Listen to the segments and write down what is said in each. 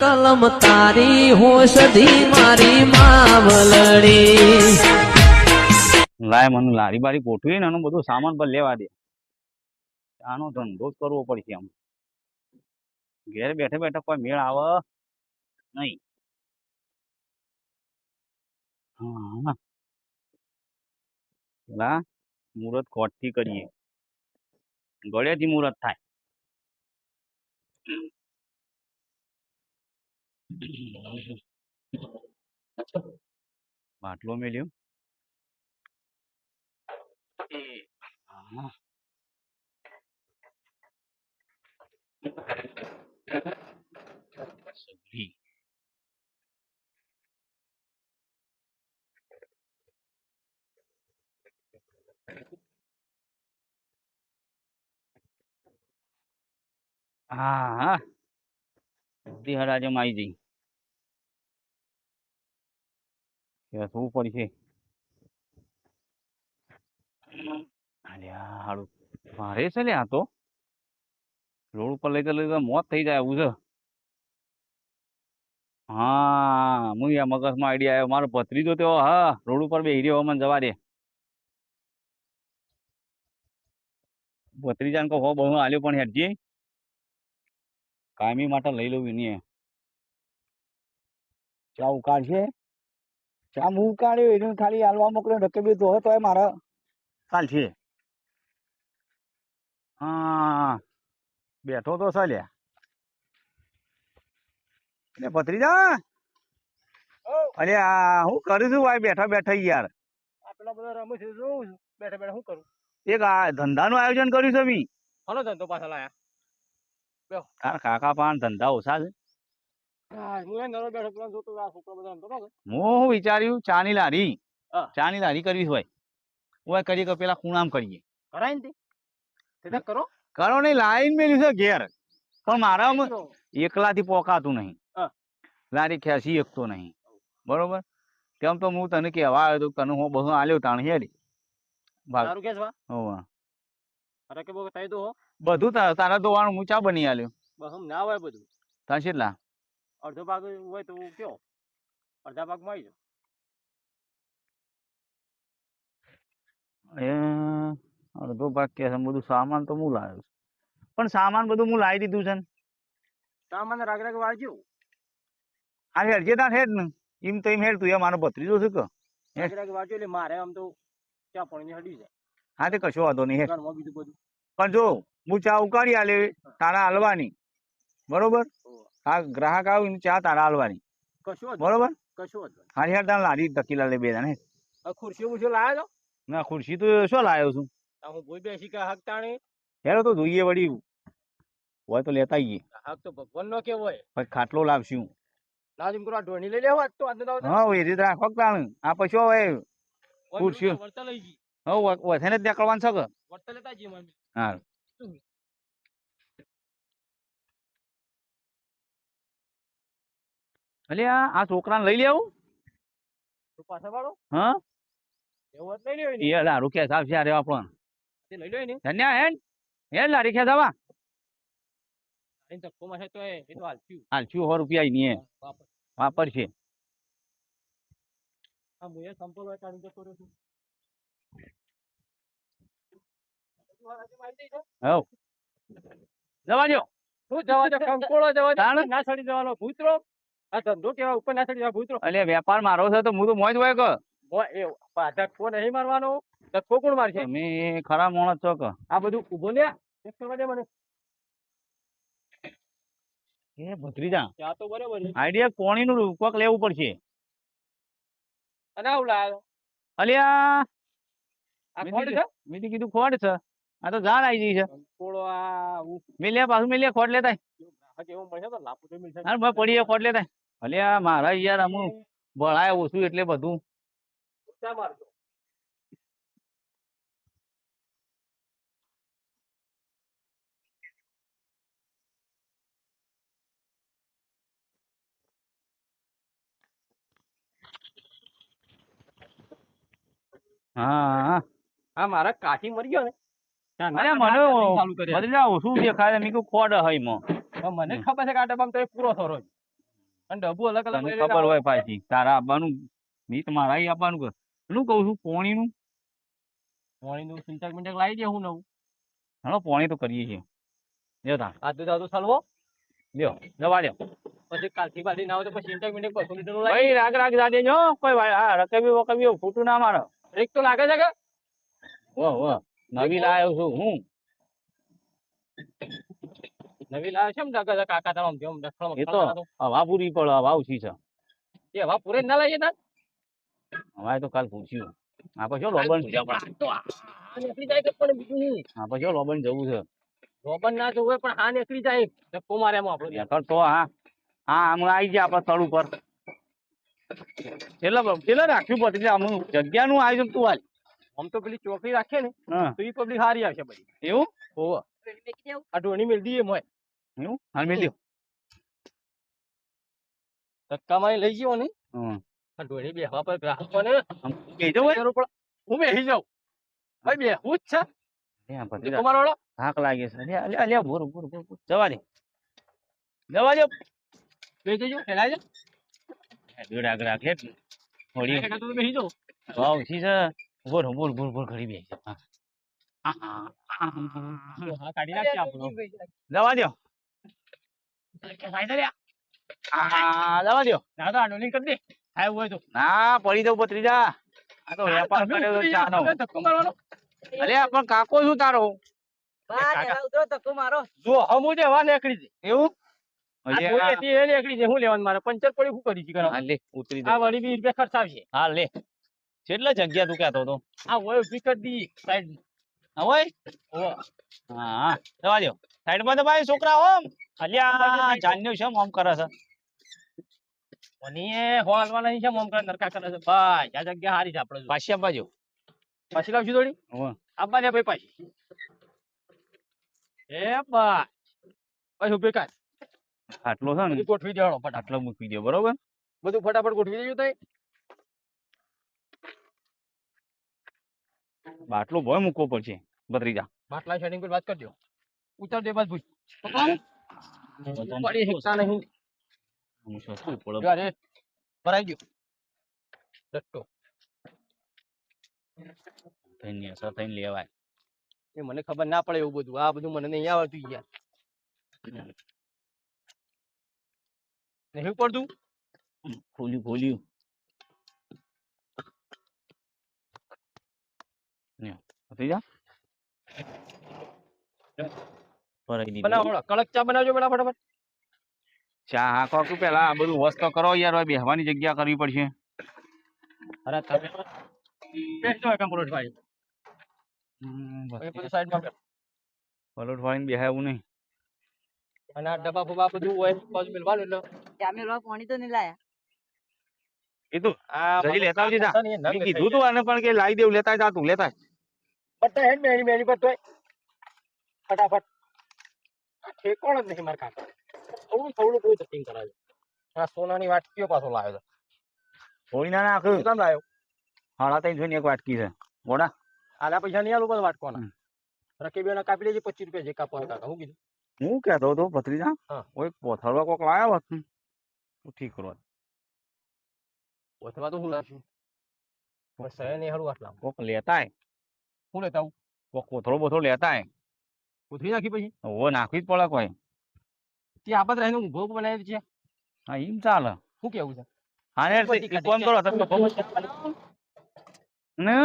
કલમ તારી હોશધી મારી માવલડી. લાય મને લારી બારી ગોઠવી ને એનું બધું સામાન પર લેવા દે. આનો ધંધો જ કરવો પડશે આમ. ઘેર બેઠે બેઠે કોઈ મેળ આવે નહીં. હા પેલા મુહૂર્ત ખોટથી કરીએ, ગળેથી મુહૂર્ત થાય. બાટલો મેલ્યો. હા. સગડી. હા બધી હરાજમ આવી જઈ. શું પડશે? અલ્યા હારું ભારે છે લે આ તો. રોડ ઉપર લઈ મોત થઈ જાય એવું છે. હા હું યા મગજમાં આઈડિયા આવ્યો. મારો ભત્રીજો તો હા રોડ ઉપર બેહી રહ્યો. મને જવા દે. ભત્રીજાને કહો હો બહુ આલ્યો પણ હેડજી કાયમી માટે લઈ લઉં એની. ચા ઉકાળશે? ચા હું ઉકાળ્યો એને ખાલી હાલવા મોકલ્યો રકેબી તો હતો મારા ચાલશે. હા બેઠો તો ચાલ્યા. એટલે ભત્રીજા અરે આ હું કરું છું ભાઈ બેઠા બેઠા યાર. આપેલા બધા રમું છું જોઉં છું બેઠા બેઠા શું કરું? એક આ ધંધાનું આયોજન કર્યું છે મી. હલો ધંધો પાછા લાયા. તાર કાકા પાન ધંધા ઓછા છે. હું એ નરો બેઠો પેલા જોતો આ છોકરો બધા ધંધો કરે. હું વિચાર્યું ચાની લારી. હા. ચાની લારી કરવી હોય ઓય કરીએ કે પેલા ખૂણામ કરીએ. કરાય ને તે કરો કરો નહીં લાઈન મેલ્યું છે ઘેર પણ મારા એકલાથી પોકાતું નહીં. હા. લારી ખેંચી શકતો નહીં. બરોબર તેમ તો હું તને કહેવા આવ્યો તો તને હું બહુ આલ્યો તાણ હેડી તારું કે છે હોવા અરે કે બહુ તઈ દો બધું તારા ધોવાનું હું ચા બની આલ્યો. બસ હમ ના હોય બધું તાર કેટલા અડધો ભાગ હોય તો કયો અડધા ભાગમાં આવી જાઓ. એ અડધો ભાગ કે છે બધું સામાન તો હું લાવ્યો છું પણ સામાન બધું હું લાવી દીધું છે ને. સામાન રાગ રાગ વાળજો. આ હેડજે તાર હેડ ને એમ તો એમ હેડ તું એ મારો ભત્રીજો છે કે રાગ રાગ વાળજો એટલે મારે આમ તો ચા પાણી હડી જાય. હા તે કશો વાંધો નહીં હેડ. ઘરમાં બીજું બધું પણ જો હું ચા ઉકાળી આલે તારા હાલવાની. બરોબર આ ગ્રાહક આવે ચા તારા હાલવાની. કશું બરોબર કશું હતું હા યાર તારા લારી તકીલા લે બે ને. ખુરશી બુરશી લાયા છો? ના ખુરશી તો શું લાવ્યો છું. હું ભૂઈ બેસી કે હક તાણી હેરો તો જોઈએ વળી હોય તો લેતા આવીએ. હક તો ભગવાન નો કેવો હોય. પછી ખાટલો લાવશું. લાજીમ કરવા ઢોણી લઈ લેવા તો આજનો હા એ રીતે રાખો તાણ આ પછી હવે ખુરશી વર્તા લઈ જી હવે વથેને જ નીકળવાનું છે કે વર્તા લેતા જી મને. હા એટલે આ છોકરાને લઈ લેવું. તો પાછા વાળો હા એવું લઈ લેવું ને એ લારું કે સાહેબ છે અરે આપણને તે લઈ લો ને ધન્યા હેડ હેડ લારી ખેંચ આવા આઈને ધક્કો મારે તો એ તો હાલચ્યું હાલશું 100 રૂપિયા ની વાપરશે. આ મુએ સંપલ હોય કાઢી જતો રહ્યો છું. હવ જવા દો. શું જવા દો કંકોળો જવા દો ના સડી જવાનો ભૂતરો. આ ધંધો કેવા ઉપર ના સડી જવા ભૂતરો. એટલે વેપાર મારો છે તો હું તો મોજ હોય કે એ ધક્કો નહીં મારવાનો. ધક્કો કોણ મારશે? તમે ખરા માણસ છો કે આ બધું ઉભો લ્યા એક કરવા દે મને. એ ભત્રીજા ત્યાં તો બરોબર છે. આઈડિયા કોણીનું રૂપક લેવું પડશે. અને આવું લાયો અલ્યા આ ખોડ છે. મેં કીધું ખોડ છે આ તો ઝાડ આવી જઈ છે. થોડો આ મેલ્યા પાછું મેલ્યા ખોડ લેતા એવું મળશે તો લાપુ તો મિલશે. હા ભાઈ પડીએ ખોડ લેતા. અલ્યા મારા યાર અમુક ભળાય ઓછું એટલે બધું ક્યાં મારજો? હા આ મારા કાઠી મરી ગયો ને અરે મને બદલા ઓછું દેખાય મેં કીધું ખોડ હઈ માં મને ખબર છે કે આ ડબ્બામાં તો એ પૂરો થરો. અને ડબ્બુ અલગ અલગ તને લઈ ખબર હોય પાછી તારા આપવાનું મીત મારા આપવાનું કર શું કહું છું પોણીનું પાણીનું સિંટેક મિંટેક લાવી દે હું નવું હાલો પોણી તો કરીએ છીએ લ્યો તાણ આધું સલવો લ્યો જવા દો પછી કાલથી બાલથી ના હોય તો પછી સિંટેક મિંટેક 200 લીટરનું લાવી ભાઈ રાગ જા દેજો કોઈ ભાઈ હા રકબી વકબી ખોટું ના મારો એક તો લાગે છે કે વાહ નવી લાવ્યો છું હું નવી લાવે છે ને કાકા કાકા તારો જેમ દખણો એ તો હવા પૂરી પડે હવા ઓછી છે એ હવા પૂરે જ ના લાવીએ તાર હવાએ તો કાલ પૂછ્યું આપણે જો લોબન તો આ નીકળી જાય કે પણ બીજું નહીં આપણે જો લોબન જવું છે રોબન ના જોવે પણ આ નીકળી જાય ધક્કો મારે એમાં આપણો નેકળ તો હા હા હમણાં આવી ગયા આપણા સ્થળ ઉપર એટલે રાખ્યું પતી આમ જગ્યાનું આયોજન તું હાલ આમ તો પેલી ચોકડી રાખીએ ને હા તો એ પબ્લિક હારી આવશે બધી એવું ઓહો આ ઢોણી મેળ દઈએ મોય એવું હાલ મેલ્યો ધક્કા મારી લઈ ગયો ને હમ આ ઢોણી બેહવા પર ગ્રાહકોને આમ બેસી જાવ જરૂર પડે હું બેસી જાઉં ભાઈ બેહવું જ છે ત્યાં પતી તમારો વાળો થાક લાગે છે અલ્યા ભોર જવા દે બેસી જજો હેલાય દોડ આગળ રાખે થોડી છે તો બેસી જાઉં વાવ ઓછી છે બોર ઘડી બે હા કાઢી નાખીએ આપણો જવા દો જવા દો ના તો આ ડોલિંગ કરી દે થાય હોય તો ના પડી દઉં પત્રીજા આ તો વેપાર કર્યો ચાનો ધક્કો મારવાનો અરે પણ કાકો શું તારો જો હમું જે હવા નીકળી છે એવું આ ઢોળી એ નીકળી છે હું લેવાનું મારે પંચર પડી શું કરી છે હા લે ઉતરી આ વળી 20 રૂપિયા ખર્ચાવશે હા લે કેટલા જગ્યા તું કહેતો હતો આ હોય ઉભી કરી દી સાઈડ હવે હા જવા દો સાઈડ માં તો ભાઈ છોકરા ઓમ અલ્યા જાન્યો છે ઓમ કરે છે અને એ હોલવા નહીં છે મોમ કરે નરકા કરે છે ભાઈ આ જગ્યા હારી છે આપણે પાછી આપવા જો પાછી લાવશું થોડી આપવા દે ભાઈ પાછી એ ભાઈ ઉભી કર આટલો છે ને બધું ગોઠવી દેવાનો ફટાફટ આટલો મૂકી દો બરોબર બધું ફટાફટ ગોઠવી દેજો તઈ બાટલો ભય મૂકવો પડશે ભત્રીજા બાટલા સેટિંગ પર વાત કરજો ઉતાર દે બસ ભૂજ પડી શકતા નહીં અરે ભરાઈ ગયો દટ્ટો થઈને લેવાય એ મને ખબર ના પડે એવું બધું આ બધું મને નહીં આવડતું યાર નહીં પડતું ખોલ્યું ભત્રીજા ભરાઈ દીધું બનાવો કડક ચા બનાવજો બેટા ફટાફટ ચા હાકો કે પેલા આ બધું વસ્તુ કરો યાર હવે બેહવાની જગ્યા કરવી પડશે અરે તમે બેસજો કમ્પ્યુટર ભાઈ એ બધું સાઈડમાં કર પલોટ વાળીને બેહાવું નહીં અને આ ડબ્બા ફબા બધું હોય પાછું મેલવાનું એટલે પાણી તો નહીં લાયા એ તો આ જલ્દી લેતા આવજે જા. મેં મેં કીધું તું આને પણ કે લાવી દેવું લેતા જા તું લેતા આય. બધા હેડ મેની મેની પર તોય ફટાફટ આ ઠેકોણ જ નહીં મારા કાકા થોડું કોઈ સેટિંગ કરાવે આ સોનાની વાટકીઓ પાછો લાવ્યો છે થોડી ના નાખ કેમ લાવ્યો હાડા તઈ જોઈને એક વાટકી છે ગોડા આલા પૈસા નહીં આલું બધા વાટકોના રકીબીઓના કાપી લેજે 25 રૂપિયા જે કાપવા કાકા હું કીધું હું કહેતો હતો ભત્રીજા હા. કોઈ પોથળવા કોક લાવ્યા હોત ને તો ઠીક કરો ઓથવા તો હું લાવશું બસ સહે નહીં હારું આટલા કોક લેતા આય હું લેતા આવું કોક કોથળો બોથળો લેતા આય ઉથરી નાખી પછી હવે નાખવી જ પડે કોઈ તે આબદ રહીને ઊભો બનાવી છે હા એમ ચાલે શું કેવું છે આને ઈ કોમ કરો તમે ને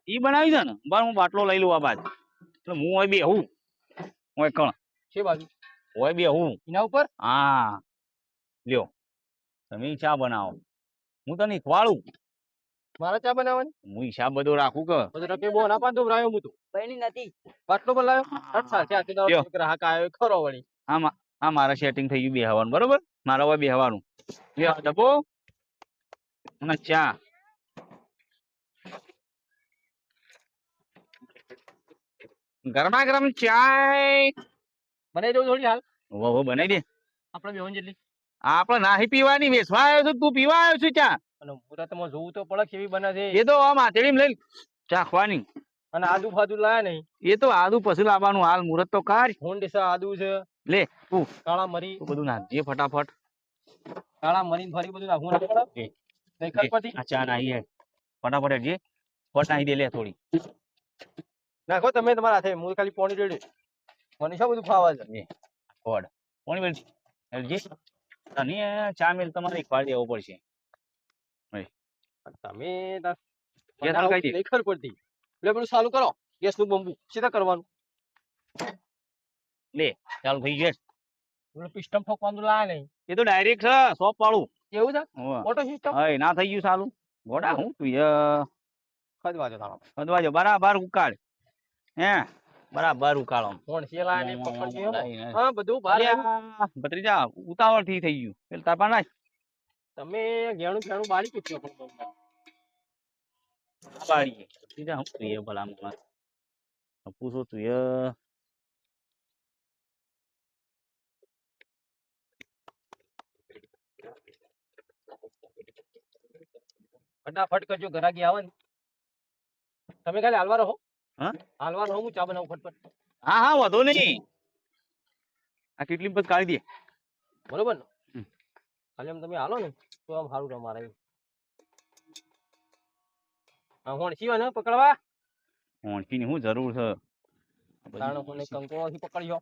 ઈ બનાવી છે ને બાર હું બાટલો લઈ લઉં આ બાદ એટલે હું હોય બે હું હોય કણ છે બાજુ હોય બે હું એના ઉપર હા લ્યો તમે ચા બનાવો હું તને ખવાડું મારા ચા બનાવવાની હું હિસાબ બધો રાખું કે પછી રકીબો ના પાડતો રાયો હું તો બની નથી બાટલો બોલાયો અચ્છા છે ગ્રાહક આવ્યો ખરો વળી આ મારા સેટિંગ થઈ ગયું બેહવાનું બરોબર મારા હોય બેહવાનું લ્યો ડબ્બો અને ચા ગરમા ગરમ ચાય બનાવી દઉં થોડી હાલ વો બનાવી દે આપણે બેહોન જેટલી આપણે નાહી પીવાની વેચવા આવ્યો છું તું પીવા આવ્યો છું ચા અને મુહૂર્તમાં જોવું તો પડે કેવી બને છે એ તો આમ આતેડીમાં લઈ ચાખવાની અને આદુ ફાદુ લાયા નહીં એ તો આદુ પછી લાવવાનું હાલ મુહૂર્ત તો કાઢ હોન ડીસા આદુ છે લે તું કાળા મરી તું બધું નાખજે ફટાફટ કાળા મરીન ફરી બધું નાખવું ના પડે એ, નહીં ખરપતિ આ ચા નાહી હે ફટાફટ હેડજે ફટ નાહી દે લે થોડી નાખો તમે તમારા હાથે હું ખાલી પાણી રેડી મને શું બધું ખાવા છે એ ફોડ કોણ વેલ હેડજે તને ચા મેલ તમારે એક દેવો પડશે તમે ગેસ હલકાઈ દે. નહીં ખબર પડતી એટલે બધું ચાલુ કરો ગેસ નું બંબુ સીધા કરવાનું લે ચાલુ થઈ ગયું પેલું પિસ્ટમ ઠોકવાનું લાયા નહીં એ તો ડાયરેક્ટ છે સોપ વાળું એવું છે હોવે. ઓટો સિસ્ટમ હય ના થઈ ગયું સાલું ગોડા હું તું ખદવા જો તારો બધવાજો બરાબર ઉકાળ હે બરાબર ઉકાળો ફોન છે લાયા નહીં પકડજો એમ. લાઈને. હા બધું બહાર આવ્યું. અલ્યા, ભત્રીજા ઉતાવળ થી થઈ ગયું પેલ તાપા નાખ તમે ઘેણું ઘેણું બાળી પૂછ્યો પણ બાળી ભત્રીજા હું તું ભલા માણસ. પૂછો તું ફટાફટ કરજો ઘરાકી આવે ને તમે ખાલી હાલવા રહો હા? હાલવા રહો હું ચા બનાવું ફટફટ હા હા વાંધો નહીં આ કેટલી પછી કાઢી દે બરોબર ને હમ. ખાલી આમ તમે હાલો ને તો આમ સારું તમારે હા હોણ શિવા ને પકડવા હોંચી ની શું જરૂર છે તારણો કોને કંકોળોથી પકડ્યો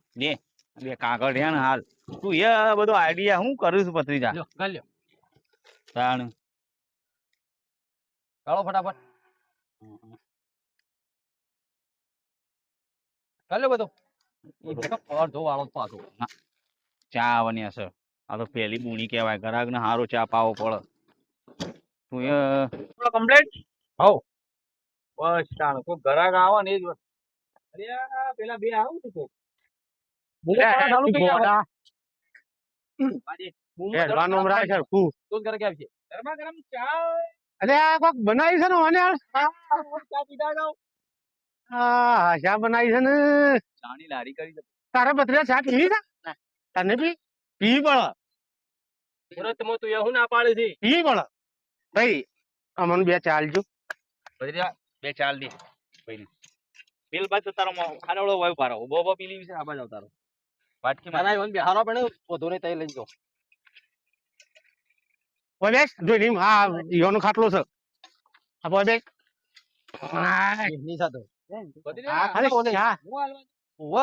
બે કાગળ રહ્યા ને હાલ તું બધો આઈડિયા હું કરું છું ભત્રીજા લ્યો ગાલ લ્યો તાણ ગાળો ફટાફટ ગાલ લ્યો બધો અડધો વાળો જ પાછો ચા આવવાની હશે આ તો પેલી બુણી કહેવાય ગ્રાહક ને સારો ચા પાવો પડે તું કમ્પ્લેટ હવ બસ ચાલો કોઈ ગ્રાહક આવે ને એ જ વસ્તુ. અરે આ પેલા બે આવું તું કોક. બૂમો પાડવા ચાલુ કરી આવે. બાજી, બૂમો એ ધડક વાનું રાખ છે ફૂ. તો જ ઘરે આવશે ગરમા ગરમ ચા અરે આ કોક બનાવી છે ને મને ચા પીધા જાવ હા ચા બનાવી છે ને ચાની લારી કરી દે. તારા બતરે ચા પીવી છે તને પી પડે મુરતમાં તું એવું ના પાડે છે પી પડે ભાઈ અમને બે ચાલજો ભત્રીજા બે ચાલ દે ભાઈને પેલ બાદ તો તારો ખાડોળો વાય પારો ઉભો ઉભો પીલી વિશે આબા જાવ તારો વાટકી માં તારા ಇವನ್ બિહારો પણ વધુ ને તઈ લઈ જાઓ ઓય બેસ જોઈ લીમ હા ઈવાનો ખાટલો છે આ બોય બેસ હા ની સાથે ભત્રીજા અરે ચા હું હાલવા ઓવ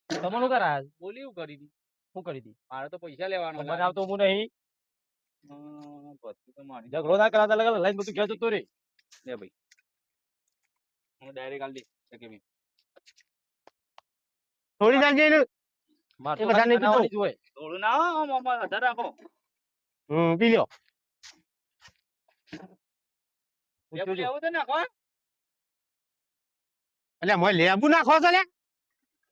તમારું કરા બોલી હું કરી દી શું કરી દી મારે તો પૈસા લેવાનો મને આવતો હું નહીં ભત્રી તો મારી ઝઘડો ના કરાતા લગા લઈને બધું ઘેર જતો રે લે ભાઈ હું ડાયરેક્ટ આલ દે કે બી થોડી જાજે ને માર એ તો બધાને ખાલી બનાવવાની જ હોય થોડું ના હો મામા વધારે રાખો પી લ્યો લેબુ લેવું તો નાખો એટલે મોય લેબુ નાખો છો લે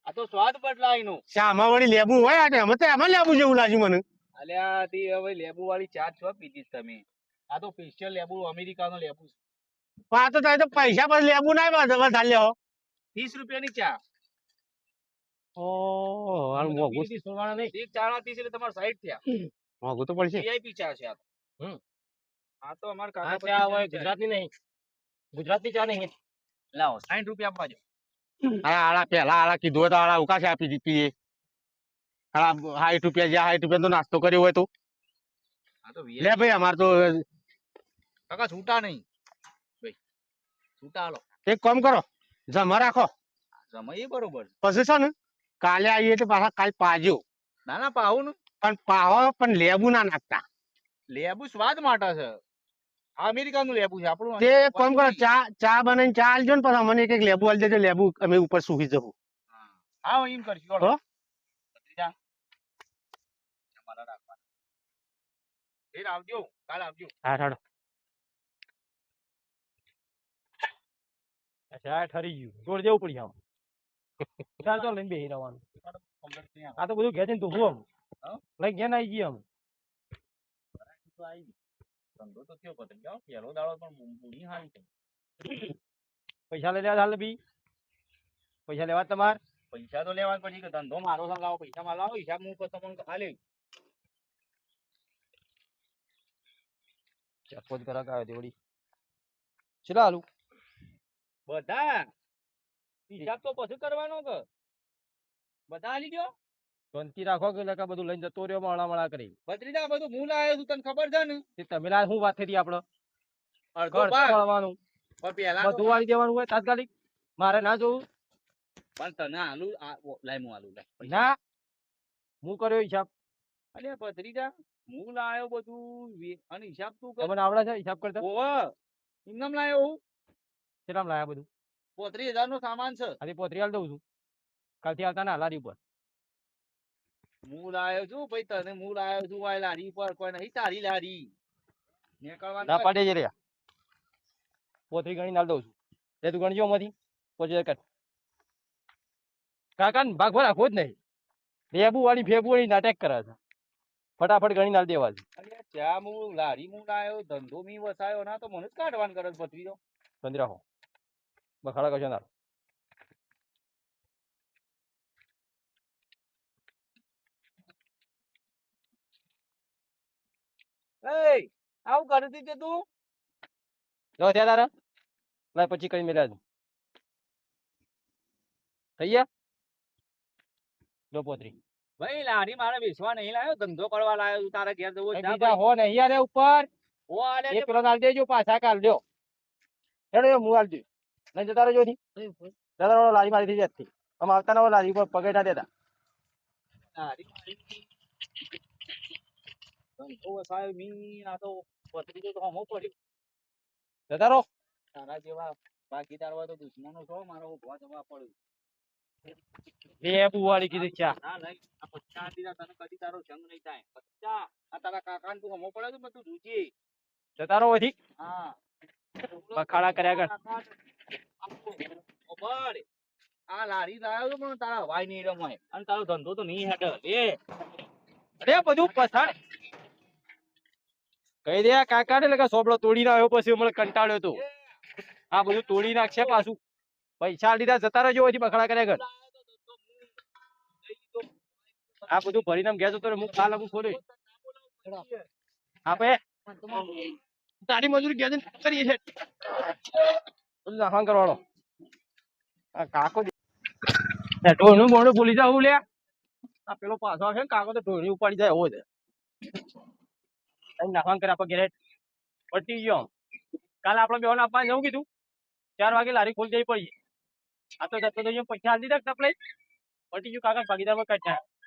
આ તો સ્વાદ બદલાય નો ચામાં વળી લેબુ હોય આ અમે તો એમાં લેબુ જેવું લાગ્યું મને અલ્યા તી હવે લેબુ વાળી ચા છો પીધી છે તમે આ તો સ્પેશિયલ લેબુ અમેરિકાનો લેબુ છે પણ આ તો તારે તો પૈસા પર લેબુ ના વધારે લ્યો 30 રૂપિયાની ચા ઓહ હાલ મોઘું બીજી સોવાના નહીં એક ચા ના 30 એટલે તમારે 60 થયા મોઘું તો પડશે વીઆઈપી ચા છે આ તો. હમ. આ તો અમાર આ કાકા ચા હોય ગુજરાતની નહીં ગુજરાતની ચા નહીં લાવો 60 રૂપિયા આપવા જો આળા પેલા આળા કીધું હોય તો આળા ઉકાશે આપી પીએ આળા 60 રૂપિયા જ્યાં 60 રૂપિયા તો નાસ્તો કર્યો હોય તો આ તો લે ભાઈ અમાર તો કાકા છૂટા નહીં ભાઈ છૂટા હાલો એક કામ કરો જમા રાખો સમય એ બરોબર પછી છે ને કાલે આવીએ તો પાછા કાલ પાજો ના ના પાવું ને પણ પાવો પણ લેબુ ના નાખતા લેબુ સ્વાદ માટે છે આ અમેરિકાનું લેબુ છે આપણું તે એક કામ કરો ચા બનાવીને ચા આલજો ને પછી મને એક લેબુ આલી દેજો લેબુ અમે ઉપર સૂકી જવું હા એમ કરશું હો? ભત્રીજા, તમારા રાખવાના ફેર આવજો કાલ આવજો હા હાડો ચા ઠરી ગયું જોડ જેવું પડી આમ ચાલ ચાલ લઈને બેહી રહેવાનું કમ્પ્લીટ થઈ આ તો બધું ઘેર જઈને ધોવું આમ હા? લઈ ઘેર આવી ગઈ આમ તો આવી ગઈ. ધંધો તો થયો ભત્રીજા હો. પહેલો દાડો પણ બુણી હારી છે પૈસા લઈ લેવા હાલ બી પૈસા લેવા તમાર પૈસા તો લેવા જ પછી કે ધંધો મારો છે લાવો પૈસા માં લાવો હિસાબ હું તમને ખાલી ચપોત કરા કાવે તે વળી ચલા હાલું બધા હિસાબ તો પછી કરવાનો કે બધા આલી દો શાંતિ રાખો કે નકર બધું લઈને જતો રહ્યો મળા કરી ભત્રીજા બધું હું લાવ્યો છું તને ખબર છે ને તે તમે લાય શું વાત થઈ આપડે અડધો ઘર ભાગ સંભાળવાનું પણ પેલા બધું વાળી દેવાનું હોય તાત્કાલિક મારે ના જોવું પણ તને આલુ લાય હું આલુ લાય ના હું કર્યો હિસાબ અરે ભત્રીજા હું લાવ્યો બધું અને હિસાબ તું કર તમને આવડે છે હિસાબ કરતા ઓવ ઇનામ લાવ્યો હું કેટલામ લાયા બધું 35,000 નો સામાન છે આજે પોતરી હાલ દઉં છું કાલથી આવતા ના લારી ઉપર હું લાવ્યો છું ભાઈ તને હું લાવ્યો છું આ લારી પર કોઈ નહીં તારી લારી નીકળવાનું ના પાડે છે રે પોતરી ગણી નાલ દઉં છું તે તું ગણજો માંથી પોચે કર કાકા ને ભાગ રાખવો જ નહીં રેબુ વાળી ફેબુ વાળી નાટક કરે છે ફટાફટ ગણી નાલ દેવા છે અરે ચા હું લારી હું લાવ્યો ધંધો મી વસાયો ના તો મને જ કાઢવાનું કરે છે ભત્રીજો બંધ રાખો બખાડા કશો ના એ આવું કરતી તે તું જો ત્યાં તારા લાય પછી કઈ મેળ્યા છે થઈ ગયા જો પોતરી ભાઈ લારી મારે વેચવા નહીં લાવ્યો ધંધો કરવા લાવ્યો તું તારા ઘેર જવો એ જા બીજા હો નહીં આલે ઉપર ઓ આલે એક પેલો નાલ દેજો પાછા કાલ લ્યો હેડો હું આલજો નહીં જતા રહેજો થી જતા રહો લારી મારી થઈ જતી આમ આવતા ના હોય લારી ઉપર પગે ના દેતા ધંધો વસાયો મી આ તો ભત્રીજો તો હમો પડ્યો જતા રહો તારા જેવા ભાગીદાર હોય તો દુશ્મનો છો મારો ઉભા જવા પડ્યું બે બુવાળી કીધી ચા ના લઈ આ પચાસ દીધા તને કદી તારો જંગ નહીં થાય પચાસ આ તારા કાકા તું હમો પડે તો તું જોજે જતા રહો અહીંથી હા બખાડા કર્યા કર ખબર આ લારી લાવ્યો તો પણ તારા હવાય નહીં રમાય અને તારો ધંધો તો નહીં હેડે અરે બધું પછાડ કહી દે આ કાકા ને લગા સોબળો તોડી ના આવ્યો પછી હમણાં કંટાળ્યો તો આ બધું તોડી નાખશે પાછું પૈસા લીધા જતા રહેજો અહીંથી બખાડા કર્યા કર આ બધું ભરીને ગયા જતો હું કાલ હું ખોલી આપે તારી મજૂરી ગયા જઈને કરીએ છે બધું નાખવાનું કરવાનો આ કાકો ઢોળનું મોડું ભૂલી જાવ લે આ પેલો પાછો આવે ને કાકો તો ઢોળી ઉપાડી જાય એવો છે નાખવાનું કરે આપણે ઘેરે પટી ગયો કાલે આપણે બેવાને આપવા જવું કીધું 4 વાગે લારી ખોલી જવી પડી આ તો જતો તો પૈસા હાલ દીધા તપ લઈ પટી ગયું કાકા ભાગીદાર કાઢ્યા